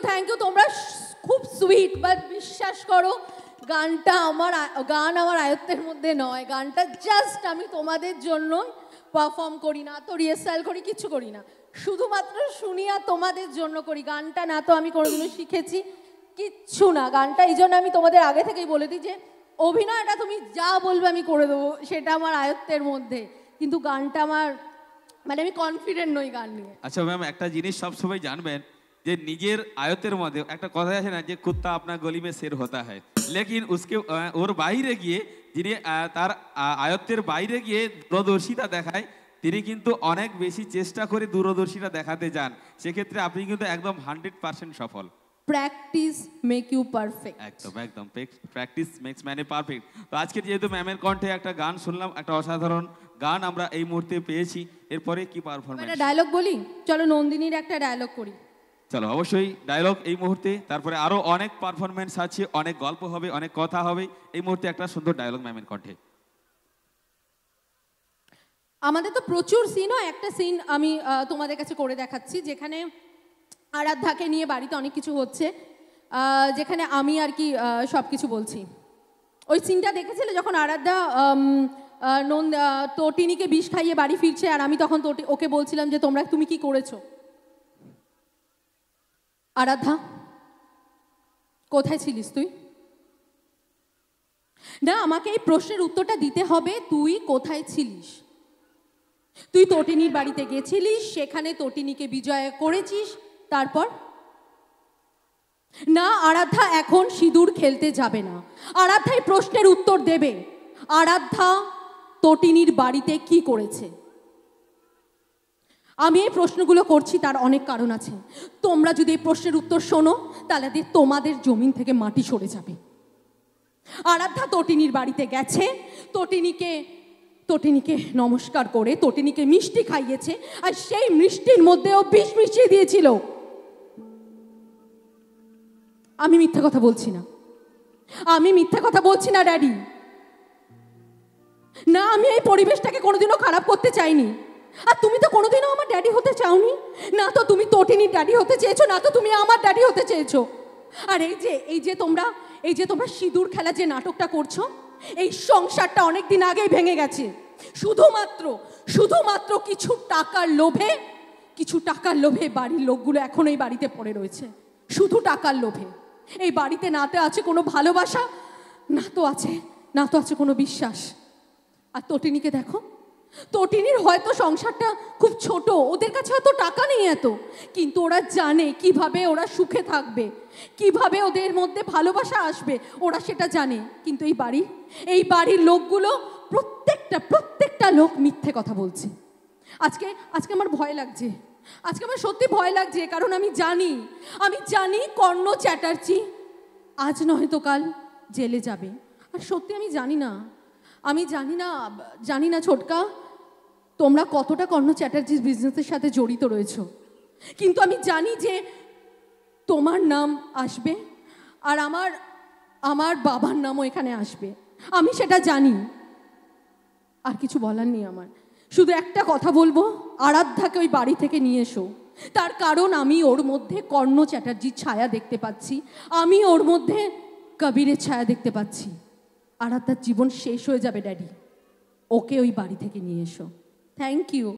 Thank you তোমরা খুব sweet, but বিশ্বাস করো গান আমার আয়ত্তের মধ্যে নয়। গানটা জাস্ট আমি তোমাদের জন্য পারফর্ম করি না, তো রিহার্সাল করি, কিছু করি না, শুধুমাত্র শুনি আর তোমাদের জন্য করি। গানটা না তো আমি কোনোদিনও শিখেছি, কিচ্ছু না। গানটা এই জন্য আমি তোমাদের আগে থেকেই বলে দিই যে অভিনয়টা তুমি যা বলবে আমি করে দেবো, সেটা আমার আয়ত্তের মধ্যে, কিন্তু গানটা আমার মানে আমি কনফিডেন্ট নই গান নিয়ে। আচ্ছা ম্যাম, একটা জিনিস সবসময় জানবেন যে নিজের আয়ত্তের মধ্যে একটা কথা আছে না যে কুত্তা আপনার গলি মে শের হতা হয়, লেকিন উসকে ওর বাইরে গিয়ে যিনি তার আয়ত্তের বাইরে গিয়ে দূরদর্শিতা দেখায়, তিনি কিন্তু অনেক বেশি চেষ্টা করে দূরদর্শিতা দেখাতে যান, সেক্ষেত্রে আপনি কিন্তু একদম 100% সফল। Practice make you perfect. একদম একদম, practice makes man a perfect. তো আজকে যেহেতু ম্যামের কণ্ঠে একটা গান শুনলাম, একটা অসাধারণ গান আমরা এই মুহূর্তে পেয়েছি, এরপরে কি পারফরম্যান্স? একটা ডায়লগ বলি, চলো নন্দিনীর একটা ডায়লগ করি। চলো, অবশ্যই ডায়লগ এই মুহূর্তে, তারপরে আরো অনেক পারফরম্যান্স আছে, অনেক গল্প হবে, অনেক কথা হবে। এই মুহূর্তে একটা সুন্দর ডায়লগ ম্যামের কণ্ঠে। আমাদের তো প্রচুর সিন হয়, একটা সিন আমি তোমাদের কাছে করে দেখাচ্ছি, যেখানে আরাধ্যাকে নিয়ে বাড়িতে অনেক কিছু হচ্ছে, যেখানে আমি আর কি সব কিছু বলছি। ওই সিনটা দেখেছিলে যখন আরাধ্যা তটিনীকে বিষ খাইয়ে বাড়ি ফিরছে, আর আমি তখন ওকে বলছিলাম যে তুমি কি করেছো? আরাধ্যা, কোথায় ছিলিস তুই? না, আমাকে এই প্রশ্নের উত্তরটা দিতে হবে, তুই কোথায় ছিলিস? তুই তটিনীর বাড়িতে গেছিলিস, সেখানে তটিনীকে বিজয় করেছিস, তারপর? না, আরাধ্যা এখন সিঁদুর খেলতে যাবে না। আরাধ্যা এই প্রশ্নের উত্তর দেবে। আরাধ্যা তটিনীর বাড়িতে কি করেছে? আমি এই প্রশ্নগুলো করছি, তার অনেক কারণ আছে। তোমরা যদি এই প্রশ্নের উত্তর শোনো, তাহলে তোমাদের জমিন থেকে মাটি সরে যাবে। আরাধ্যা তটিনীর বাড়িতে গেছে, তটিনীকে নমস্কার করে তটিনীকে মিষ্টি খাইয়েছে, আর সেই মিষ্টির মধ্যেও বিষ মিশিয়ে দিয়েছিল। আমি মিথ্যা কথা বলছি না, আমি মিথ্যা কথা বলছি না ড্যাডি। না, আমি এই পরিবেশটাকে কোনোদিনও খারাপ করতে চাইনি। আর তুমি তো কোনোদিনও আমার ড্যাডি হতে চাওনি। না তো তুমি তটিনীর ড্যাডি হতে চেয়েছো, না তো তুমি আমার ড্যাডি হতে চেয়েছো। আর এই যে তোমরা সিঁদুর খেলা যে নাটকটা করছো, এই সংসারটা অনেকদিন আগেই ভেঙে গেছে। শুধুমাত্র কিছু টাকার লোভে বাড়ির লোকগুলো এখনো এই বাড়িতে পড়ে রয়েছে। শুধু টাকার লোভে। এই বাড়িতে নাতে আছে কোনো ভালোবাসা, না তো আছে কোনো বিশ্বাস। আর তটিনীকে দেখো, তটিনীর হয়তো সংসারটা খুব ছোট, ওদের কাছে হয়তো টাকা নেই এত, কিন্তু ওরা জানে কিভাবে ওরা সুখে থাকবে, কিভাবে ওদের মধ্যে ভালোবাসা আসবে, ওরা সেটা জানে। কিন্তু এই বাড়ির লোকগুলো প্রত্যেকটা লোক মিথ্যে কথা বলছে। আজকে আমার ভয় লাগছে, আজকে আমার সত্যি ভয় লাগছে, কারণ আমি জানি কর্ণ চ্যাটার্জি আজ নয়তো কাল জেলে যাবে। আর সত্যি আমি জানি না ছোটকা, তোমরা কতটা কর্ণ চ্যাটার্জির বিজনেসের সাথে জড়িত রয়েছো, কিন্তু আমি জানি যে তোমার নাম আসবে, আর আমার বাবার নামও এখানে আসবে, আমি সেটা জানি। আর কিছু বলার নেই আমার, শুধু একটা কথা বলবো, আরাধ্যাকে ওই বাড়ি থেকে নিয়ে এসো। তার কারণ আমি ওর মধ্যে কর্ণ চ্যাটার্জির ছায়া দেখতে পাচ্ছি, আমি ওর মধ্যে কবিরের ছায়া দেখতে পাচ্ছি। আরাধ্যার জীবন শেষ হয়ে যাবে ড্যাডি, ওকে ওই বাড়ি থেকে নিয়ে এসো। Thank you.